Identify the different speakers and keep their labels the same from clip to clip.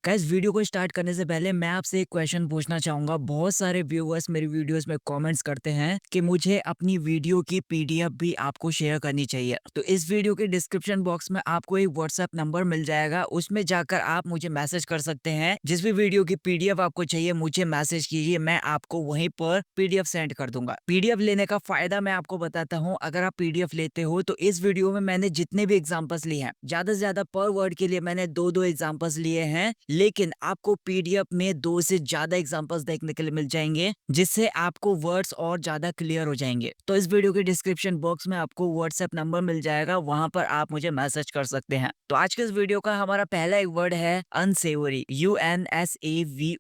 Speaker 1: Guys video को start करने से पहले मैं आपसे एक क्वेश्चन पूछना चाहूंगा। बहुत सारे व्यूअर्स मेरी वीडियोस में कमेंट्स करते हैं कि मुझे अपनी वीडियो की पीडीएफ भी आपको शेयर करनी चाहिए। तो इस वीडियो के डिस्क्रिप्शन बॉक्स में आपको एक व्हाट्सएप नंबर मिल जाएगा, उसमें जाकर आप मुझे मैसेज कर सकते हैं। जिस भी वीडियो की पीडीएफ आपको चाहिए मुझे मैसेज कीजिए, मैं आपको वहीं पर पीडीएफ सेंड कर दूंगा। पीडीएफ लेने का फायदा मैं आपको बताता हूँ। अगर आप पीडीएफ लेते हो तो इस वीडियो में मैंने जितने भी एग्जांपल्स लिए हैं, ज्यादा से ज्यादा पर वर्ड के लिए मैंने दो दो एग्जांपल्स लिए हैं, लेकिन आपको पीडीएफ में दो से ज्यादा एग्जांपल्स देखने के लिए मिल जाएंगे, जिससे आपको वर्ड्स और ज्यादा क्लियर हो जाएंगे। तो इस वीडियो के डिस्क्रिप्शन बॉक्स में आपको व्हाट्सएप नंबर मिल जाएगा, वहां पर आप मुझे मैसेज कर सकते हैं। तो आज के इस वीडियो का हमारा पहला एक वर्ड है अनसेवरी, UNSAVOURY,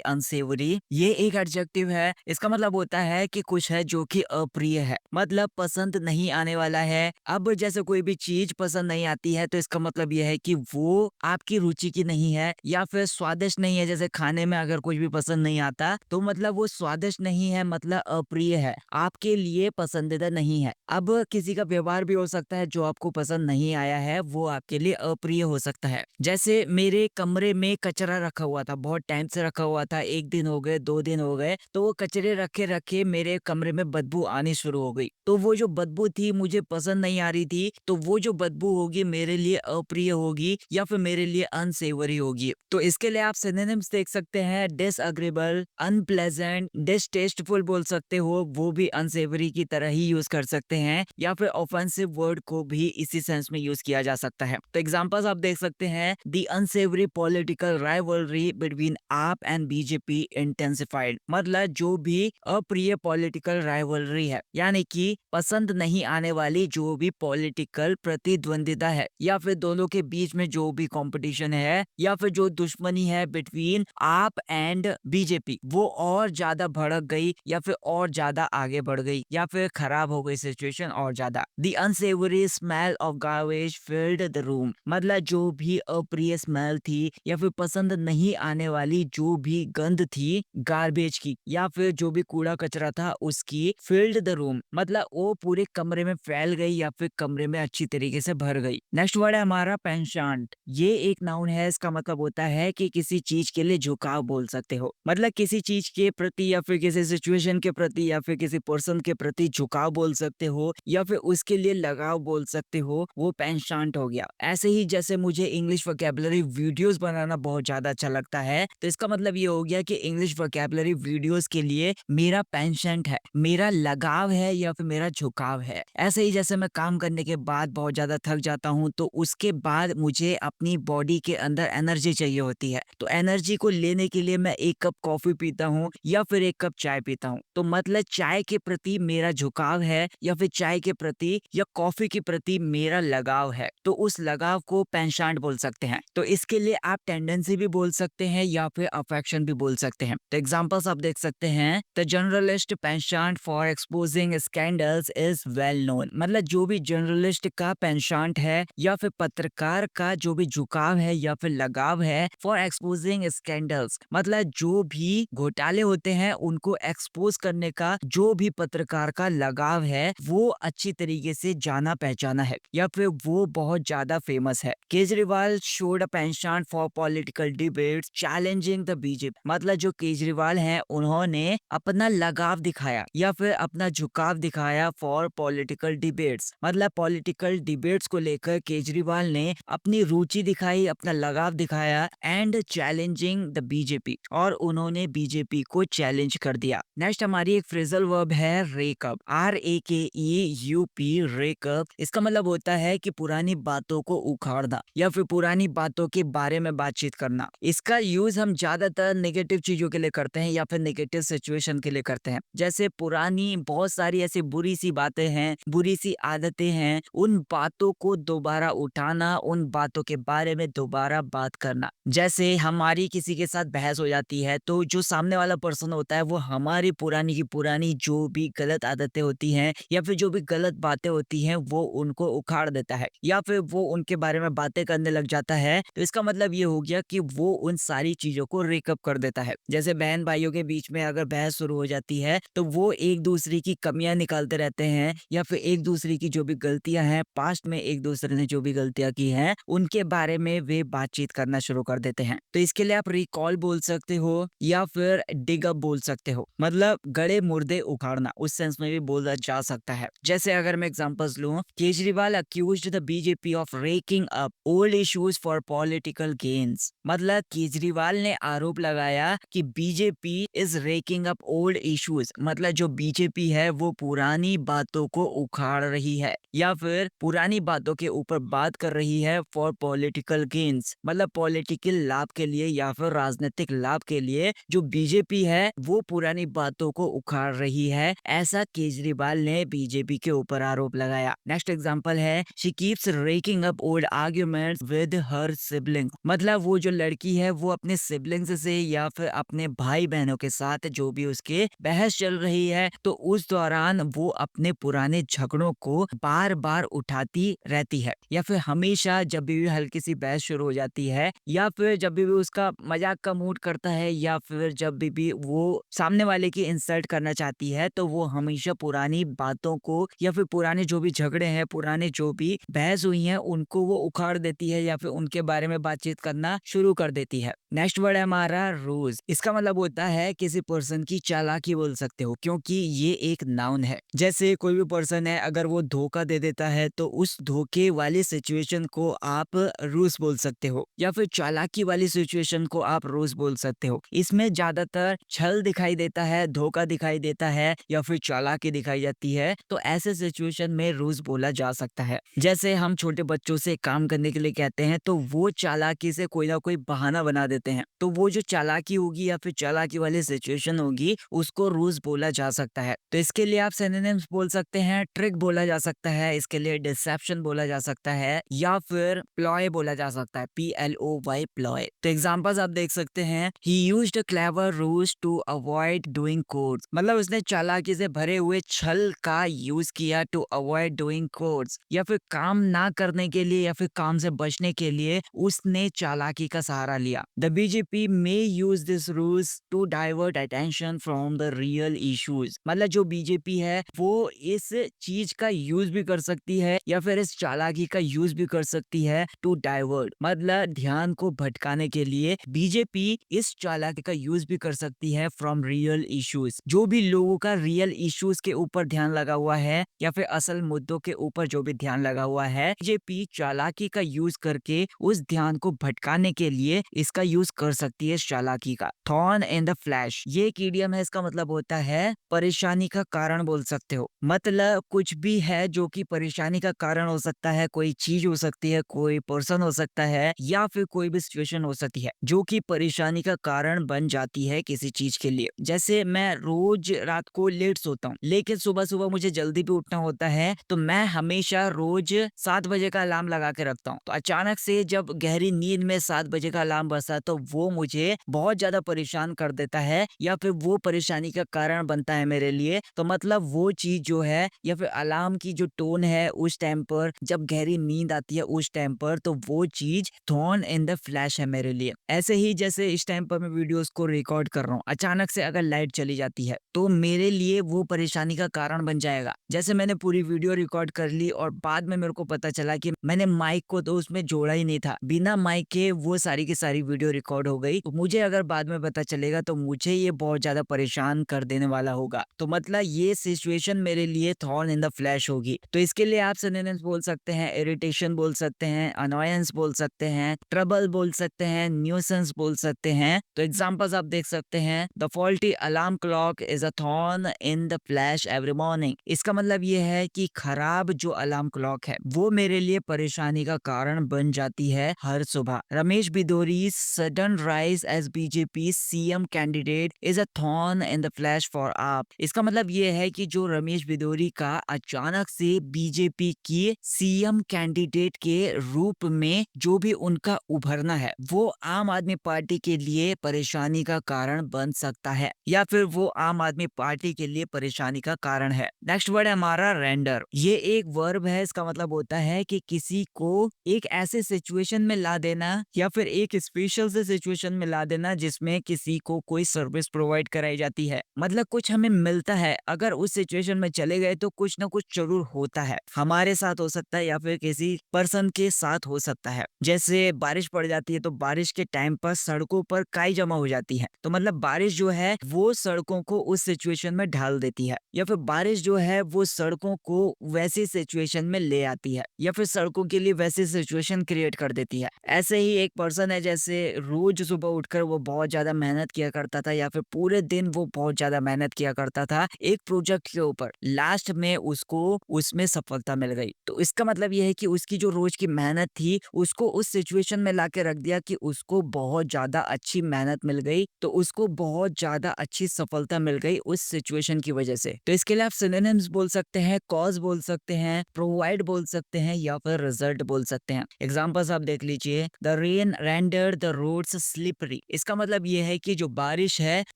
Speaker 1: अनसेवरी। ये एक एडजेक्टिव है। इसका मतलब होता है कि कुछ है जो कि अप्रिय है, मतलब पसंद नहीं आने वाला है। अब जैसे कोई भी चीज पसंद नहीं आती है तो इसका मतलब यह है कि वो आपकी रुचि की नहीं है या फिर स्वादिष्ट नहीं है। जैसे खाने में अगर कुछ भी पसंद नहीं आता तो मतलब वो स्वादिष्ट नहीं है, मतलब अप्रिय है, आपके लिए पसंदीदा नहीं है। अब किसी का व्यवहार भी हो सकता है जो आपको पसंद नहीं आया है, वो आपके लिए अप्रिय हो सकता है। जैसे मेरे कमरे में कचरा रखा हुआ था, बहुत टाइम से रखा हुआ था, 1 दिन हो गए, 2 दिन हो गए, तो वो कचरे रखे रखे मेरे कमरे में बदबू आनी शुरू हो गई। तो वो जो बदबू थी मुझे पसंद नहीं आ रही थी, तो वो जो बदबू होगी मेरे लिए अप्रिय होगी या फिर मेरे लिए अनसेवरी होगी। तो इसके लिए आप सिनोनिम्स देख सकते हैं, डिसएग्रीबल, अनप्लेजेंट, डिसटेस्टफुल बोल सकते हो, वो भी अनसेवरी की तरह ही यूज कर सकते हैं, या फिर ऑफेंसिव वर्ड को भी इसी सेंस में यूज किया जा सकता है। तो एग्जांपल्स आप देख सकते हैं, द अनसेवरी पॉलिटिकल राइवलरी बिटवीन आप एंड बीजेपी इंटेंसिफाइड, मतलब जो भी अप्रिय पॉलिटिकल राइवलरी है, यानी कि पसंद नहीं आने वाली जो भी पॉलिटिकल प्रतिद्वंदिता है, या फिर दोनों के बीच में जो भी कंपटीशन है, या फिर जो दुश्मनी है बिटवीन आप एंड बीजेपी, वो और ज्यादा भड़क गई या फिर और ज्यादा आगे बढ़ गई, या फिर खराब हो गई सिचुएशन और ज्यादा। The unsavoury smell of garbage filled the room, मतलब जो भी अप्रिय स्मेल थी या फिर पसंद नहीं आने वाली जो भी गंध थी गार्बेज की या फिर जो भी कूड़ा कचरा था उसकी, फिल्ड द रूम मतलब वो पूरे कमरे में फैल गई या फिर कमरे में अच्छी तरीके से भर गई। नेक्स्ट वर्ड है हमारा पेंशांट। ये एक नाउन है। इसका मतलब होता है कि किसी चीज के लिए झुकाव बोल सकते हो, मतलब किसी चीज के प्रति या फिर किसी सिचुएशन के प्रति या फिर किसी पर्सन के प्रति झुकाव बोल सकते हो, या फिर उसके लिए लगाव बोल सकते हो, वो पेंशांट हो गया। ऐसे ही जैसे मुझे इंग्लिश वोकैबुलरी वीडियोस बनाना बहुत ज्यादा अच्छा लगता है, तो इसका मतलब ये हो गया कि इंग्लिश वोकैबुलरी वीडियोस के लिए मेरा पेंशेंट है, मेरा लगाव है या फिर मेरा झुकाव है। ऐसे ही जैसे मैं काम करने के बाद बहुत ज्यादा थक जाता हूँ, तो उसके बाद मुझे अपनी बॉडी के अंदर एनर्जी चाहिए होती है, तो एनर्जी को लेने के लिए मैं 1 कप कॉफी पीता हूँ या फिर 1 कप चाय पीता हूँ। तो मतलब चाय के प्रति मेरा झुकाव है या फिर चाय के प्रति या कॉफी के प्रति मेरा लगाव है, तो उस लगाव को पेंशांट बोल सकते हैं। तो इसके लिए आप टेंडेंसी भी बोल सकते हैं या फिर अफेक्शन भी बोल सकते हैं। तो एग्जांपल्स आप देख सकते हैं, the journalist penchant for exposing scandals is well known, मतलब जो भी जर्नलिस्ट का पेंशांट है या फिर पत्रकार का जो भी झुकाव है या फिर लगाव है, फॉर एक्सपोजिंग स्कैंडल्स मतलब जो भी घोटाले होते हैं उनको एक्सपोज करने का जो भी पत्रकार का लगाव है, वो अच्छी तरीके से जाना पहचाना है या फिर वो बहुत ज्यादा फेमस है। Kejriwal showed a penchant for political debates challenging the BJP, मतलब जो केजरीवाल हैं उन्होंने अपना लगाव दिखाया या फिर अपना झुकाव दिखाया फॉर पॉलिटिकल डिबेट्स, मतलब पॉलिटिकल डिबेट्स को लेकर केजरीवाल ने अपनी रुचि दिखाई, अपना लगाव दिखाया, एंड चैलेंजिंग द बीजेपी, और उन्होंने बीजेपी को चैलेंज कर दिया। नेक्स्ट हमारी एक फ्रेजल वर्ब है रेकअप, RAKEUP, रेकअप। इसका मतलब होता है कि पुरानी बातों को उखाड़ना या फिर पुरानी बातों के बारे में बातचीत करना। इसका यूज हम ज्यादातर नेगेटिव चीजों के लिए करते हैं या फिर नेगेटिव सिचुएशन के लिए करते हैं। जैसे पुरानी बहुत सारी ऐसी बुरी सी बातें हैं, बुरी सी आदतें हैं, उन बातों को दोबारा उठाना, उन बातों के बारे में दोबारा बात करना। जैसे हमारी किसी के साथ बहस हो जाती है, तो जो सामने वाला पर्सन होता है वो हमारी पुरानी की पुरानी जो भी गलत आदतें होती हैं या फिर जो भी गलत बातें होती हैं वो उनको उखाड़ देता है या फिर वो उनके बारे में बातें करने लग जाता है। तो इसका मतलब ये हो गया कि वो उन सारी चीजों को रेकअप कर देता है। जैसे बहन भाइयों के बीच में अगर बहस शुरू हो जाती है तो वो एक दूसरे की कमियां निकालते रहते हैं या फिर एक दूसरे की जो भी गलतियां हैं, पास्ट में एक दूसरे ने जो भी गलतियां की हैं, उनके बारे में वे बातचीत बातचीत करना शुरू कर देते हैं। तो इसके लिए आप रिकॉल बोल सकते हो या फिर डिग अप बोल सकते हो, मतलब गड़े मुर्दे उखाड़ना, उस सेंस में भी बोला जा सकता है। जैसे अगर मैं एग्जांपल्स लूं, Kejriwal accused the BJP of racking up old issues for political gains, मतलब केजरीवाल ने आरोप लगाया कि BJP is racking up old issues, मतलब जो बीजेपी है वो पुरानी बातों को उखाड़ रही है या फिर पुरानी बातों के ऊपर बात कर रही है फॉर पॉलिटिकल गेन्स, मतलब पॉलिटिकल लाभ के लिए या फिर राजनीतिक लाभ के लिए जो बीजेपी है वो पुरानी बातों को उखाड़ रही है, ऐसा केजरीवाल ने बीजेपी के ऊपर आरोप लगाया। नेक्स्ट एग्जांपल है, she keeps racking up old arguments with her sibling, मतलब वो जो लड़की है वो अपने सिबलिंग्स से या फिर अपने भाई बहनों के साथ जो भी उसके बहस चल रही है, तो उस दौरान वो अपने पुराने झगड़ों को बार बार उठाती रहती है, या फिर हमेशा जब भी हल्की सी बहस शुरू हो जाती है या फिर जब भी उसका मजाक का मूड करता है या फिर जब भी वो सामने वाले की इंसल्ट करना चाहती है, तो वो हमेशा पुरानी बातों को या फिर पुराने जो भी झगड़े हैं, पुराने जो भी बहस हुई हैं, उनको वो उखाड़ देती है या फिर उनके बारे में बातचीत करना शुरू कर देती है। नेक्स्ट वर्ड है हमारा रूज, इसका मतलब होता है किसी पर्सन की चालाकी बोल सकते हो, क्योंकि ये एक नाउन है। जैसे कोई भी पर्सन है, अगर वो धोखा दे देता है तो उस धोखे वाली सिचुएशन को आप रूस बोल सकते हो, या फिर चालाकी वाली सिचुएशन को आप रूस बोल सकते हो। इसमें ज्यादातर छल दिखाई देता है, धोखा दिखाई देता है या फिर चालाकी दिखाई जाती है, तो ऐसे सिचुएशन में रूस बोला जा सकता है। जैसे हम छोटे बच्चों से काम करने के लिए कहते हैं तो वो चालाकी से कोई ना कोई बहाना बना देते हैं, तो वो जो चालाकी होगी या फिर चालाकी वाली सिचुएशन होगी उसको रूस बोला जा सकता है। तो इसके लिए आप सिनोनिम्स बोल सकते हैं, ट्रिक बोला जा सकता है, इसके लिए डिसेप्शन बोला जा सकता है या फिर प्लॉय बोला जा सकता है, PLOY प्लॉय। तो एग्जांपल्स आप देख सकते हैं, ही यूज्ड अ क्लेवर रूस टू अवॉइड डूइंग कोड्स, मतलब उसने चालाकी से भरे हुए छल का यूज किया टू अवॉइड डूइंग कोड्स, या फिर काम ना करने के लिए या फिर काम से बचने के लिए उसने चालाकी का सहारा लिया। The BJP may use this rules to divert attention from the real issues, मतलब जो बीजेपी है वो इस चीज का यूज भी कर सकती है या फिर इस चालाकी का यूज भी कर सकती है टू डाइवर्ट, मतलब ध्यान को भटकाने के लिए बीजेपी इस चालाकी का यूज भी कर सकती है फ्रॉम रियल इश्यूज, जो भी लोगों का रियल इश्यूज के ऊपर ध्यान लगा हुआ है या फिर असल मुद्दों के ऊपर जो भी ध्यान लगा हुआ है, बीजेपी चालाकी का यूज करके उस ध्यान को भटकाने के लिए इसका यूज कर सकती है इस चालाकी का। थॉर्न इन द फ्लैश, ये एक इडियम है, इसका मतलब होता है परेशानी का कारण बोल सकते हो, मतलब कुछ भी है जो कि परेशानी का कारण हो सकता है, कोई चीज हो सकती है, कोई पर्सन हो सकता है या फिर कोई भी सिचुएशन हो सकती है जो कि परेशानी का कारण बन जाती है किसी चीज के लिए। जैसे मैं रोज रात को लेट सोता हूँ लेकिन सुबह सुबह मुझे जल्दी भी उठना होता है, तो मैं हमेशा रोज 7 बजे का अलार्म लगा के रखता हूँ, तो अचानक से जब गहरी नींद में 7 बजे का अलार्म बजता तो वो मुझे बहुत ज्यादा परेशान कर देता है या फिर वो परेशानी का कारण बनता है मेरे लिए। तो मतलब वो चीज जो है या फिर अलार्म की जो टोन है उस टाइम पर, जब गहरी नींद आती है उस टाइम पर, तो वो चीज थॉर्न इन द फ्लैश है मेरे लिए। ऐसे ही जैसे इस टाइम पर मैं वीडियोस को रिकॉर्ड कर रहा हूँ, अचानक से अगर लाइट चली जाती है तो मेरे लिए वो परेशानी का कारण बन जाएगा। जैसे मैंने पूरी वीडियो रिकॉर्ड कर ली और बाद में मेरे को पता चला कि मैंने माइक को तो उसमें जोड़ा ही नहीं था, बिना माइक के वो सारी की सारी वीडियो रिकॉर्ड हो गई, तो मुझे अगर बाद में पता चलेगा तो मुझे ये बहुत ज्यादा परेशान कर देने वाला होगा। तो मतलब ये सिचुएशन मेरे लिए थॉर्न इन द फ्लैश होगी। तो इसके लिए आप सिनोनिम्स बोल सकते हैं, इरिटेशन बोल सकते हैं, अनॉयंस बोल सकते हैं, ट्रबल बोल सकते हैं, न्यूसेंस बोल सकते हैं। तो एग्जांपल्स आप देख सकते हैं, the faulty alarm clock is a thorn in the flash every morning, इसका मतलब ये है कि खराब जो अलार्म क्लॉक है वो मेरे लिए परेशानी का कारण बन जाती है हर सुबह। Ramesh Bidhuri sudden rise as BJP CM candidate is a thorn in the flesh for AAP, इसका मतलब ये है कि जो रमेश बिदोरी का अचानक से बीजेपी की CM कैंडिडेट के रूप में जो भी उनका उभरना है वो आम आदमी पार्टी के लिए परेशानी का कारण बन सकता है या फिर वो आम आदमी पार्टी के लिए परेशानी का कारण है। नेक्स्ट वर्ड है हमारा रेंडर, ये एक वर्ब है, इसका मतलब होता है कि किसी को एक ऐसे सिचुएशन में ला देना या फिर एक स्पेशल से सिचुएशन में ला देना जिसमें किसी को कोई सर्विस प्रोवाइड कराई जाती है। मतलब कुछ हमें मिलता है, अगर उस सिचुएशन में चले गए तो कुछ ना कुछ जरूर होता है। हमारे साथ हो सकता है या फिर किसी पर्सन के साथ हो सकता है। जैसे बारिश पड़ जाती है तो बारिश के टाइम पर सड़कों पर काई जमा हो जाती है, तो मतलब बारिश जो है वो सड़कों को उस सिचुएशन में ढाल देती है, या फिर बारिश जो है वो सड़कों को वैसी सिचुएशन में ले आती है, या फिर सड़कों के लिए वैसी सिचुएशन क्रिएट कर देती है। ऐसे ही एक पर्सन है, जैसे रोज सुबह उठकर वो बहुत ज्यादा मेहनत किया करता था, या फिर पूरे दिन वो बहुत ज्यादा मेहनत किया करता था एक प्रोजेक्ट के ऊपर, लास्ट में उसको उसमें सफलता मिल गई। तो इसका मतलब ये है कि उसकी जो रोज की मेहनत थी उसको उस सिचुएशन में लाके रख दिया कि उसको बहुत ज्यादा अच्छी मेहनत मिल गई, तो उसको बहुत ज्यादा अच्छी सफलता मिल गई उस सिचुएशन की वजह से। तो इसके लिए आप सिनोनिम्स बोल सकते हैं, कॉज बोल सकते हैं, प्रोवाइड बोल सकते हैं, या फिर रिजल्ट बोल सकते हैं। एग्जांपल्स आप देख लीजिए, the rain rendered the roads slippery. इसका मतलब ये है कि जो बारिश है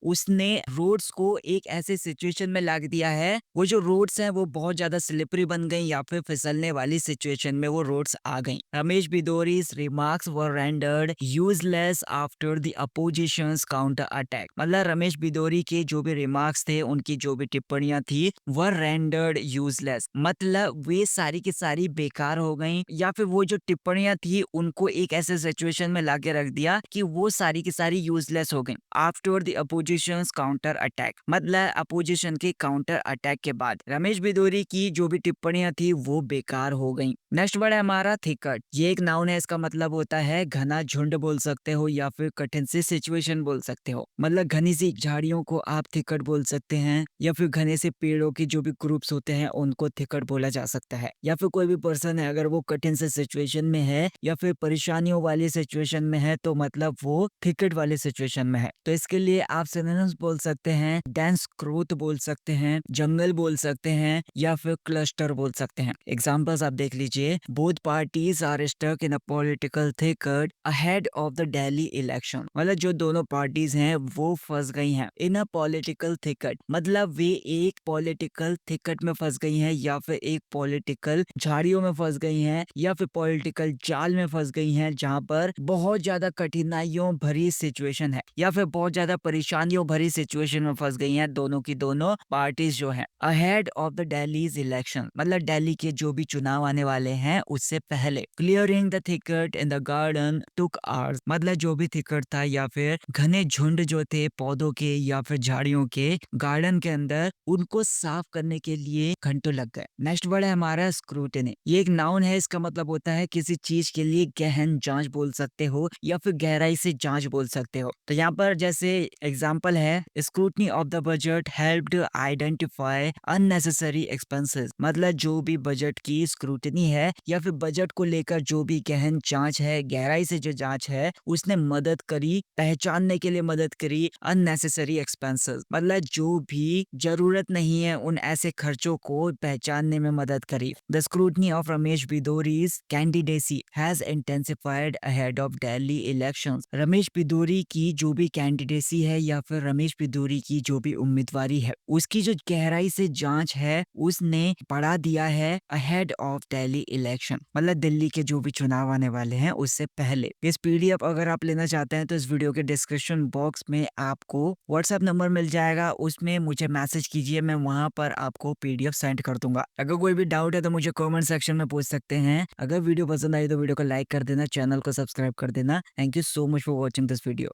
Speaker 1: उसने रोड्स को एक ऐसे सिचुएशन में ला दिया है, वो जो रोड्स हैं वो बहुत ज्यादा स्लिपरी बन गई, या फिर फिसलने वाली सिचुएशन में वो रोड्स आ गई। Ramesh बिदोरी's remarks were rendered useless after the opposition's counter attack। मतलब रमेश बिदोरी के जो भी रिमार्क्स थे, उनकी जो भी टिप्पणियां थी, were rendered useless, मतलब वे सारी की सारी बेकार हो गई, या फिर वो जो टिप्पणियां थी उनको एक ऐसे सिचुएशन में लाके रख दिया कि वो सारी की सारी यूजलेस हो गई। After the oppositions counter attack, मतलब अपोजिशन के काउंटर अटैक के बाद रमेश बिदोरी की जो भी टिप्पणियां थी वो बेकार हो गई। नेक्स्ट वर्ड है हमारा थिकट। ये एक नाउन है, इसका मतलब होता है घना झुंड बोल सकते हो, या फिर कठिन सी सिचुएशन बोल सकते हो। मतलब घनी सी झाड़ियों को आप थिकट बोल सकते हैं, या फिर घने से पेड़ों के जो भी ग्रुप्स होते हैं उनको थिकट बोला जा सकता है। या फिर कोई भी पर्सन है अगर वो कठिन से सिचुएशन में है या फिर परेशानियों वाली सिचुएशन में है, तो मतलब वो थिकट वाली सिचुएशन में है। तो इसके लिए आप सिनोनिम्स बोल सकते हैं, डेंस ग्रोथ बोल सकते हैं, जंगल बोल सकते हैं, या फिर क्लस्टर बोल सकते हैं। एग्जाम्पल्स आप देख लीजिए, both parties are stuck in a political thicket ahead of the Delhi election. मतलब जो दोनों पार्टीज हैं वो फंस गई हैं इन अ पॉलिटिकल थिकट, मतलब वे एक पॉलिटिकल थिकट में फंस गई हैं, या फिर एक पॉलिटिकल झाड़ियों में फंस गई हैं, या फिर पॉलिटिकल जाल में फंस गई हैं, जहां पर बहुत ज्यादा कठिनाइयों भरी सिचुएशन है, या फिर बहुत ज्यादा परेशानियों भरी सिचुएशन में फंस गई हैं दोनों की दोनों पार्टीज जो हैं। Ahead of the Delhi's election, मतलब दिल्ली के जो भी चुनाव आने वाले हैं उससे पहले। Clearing the thicket in the garden took hours, मतलब जो भी थिकट था या फिर घने झुंड जो थे पौधों के या फिर झाड़ियों के गार्डन के अंदर, उनको साफ करने के लिए घंटों लग गए। नेक्स्ट वर्ड है हमारा स्क्रूटिनी। ये एक नाउन है, इसका मतलब होता है किसी चीज के लिए गहन जांच बोल सकते हो, या फिर गहराई से जांच बोल सकते हो। तो यहाँ पर जैसे एग्जाम्पल है, scrutiny of the budget helped identify unnecessary expenses. मतलब जो भी बजट की स्क्रूटनी है या फिर बजट को लेकर जो भी गहन जांच है, गहराई से जो जांच है, उसने मदद करी, पहचानने के लिए मदद करी अननेसेसरी एक्सपेंसेस, मतलब जो भी जरूरत नहीं है उन ऐसे खर्चों को पहचानने में मदद करी। The scrutiny of Ramesh Bidhuri's candidacy has intensified ahead of Delhi elections. Ramesh Bidhuri की जो भी कैंडिडेसी है या फिर रमेश बिदोरी की जो भी उम्मीदवारी है, उसकी जो गहराई से जांच है उसने बढ़ा दिया है अहेड ऑफ दिल्ली इलेक्शन, मतलब दिल्ली के जो भी चुनाव आने वाले हैं उससे पहले। इस पीडीएफ अगर आप लेना चाहते हैं तो इस वीडियो के डिस्क्रिप्शन बॉक्स में आपको व्हाट्सएप नंबर मिल जाएगा, उसमें मुझे मैसेज कीजिए, मैं वहां पर आपको पीडीएफ सेंड कर दूंगा। अगर कोई भी डाउट है तो मुझे कमेंट सेक्शन में पूछ सकते हैं। अगर वीडियो पसंद आई तो वीडियो को लाइक कर देना, चैनल को सब्सक्राइब कर देना। Thank you so much for watching this video.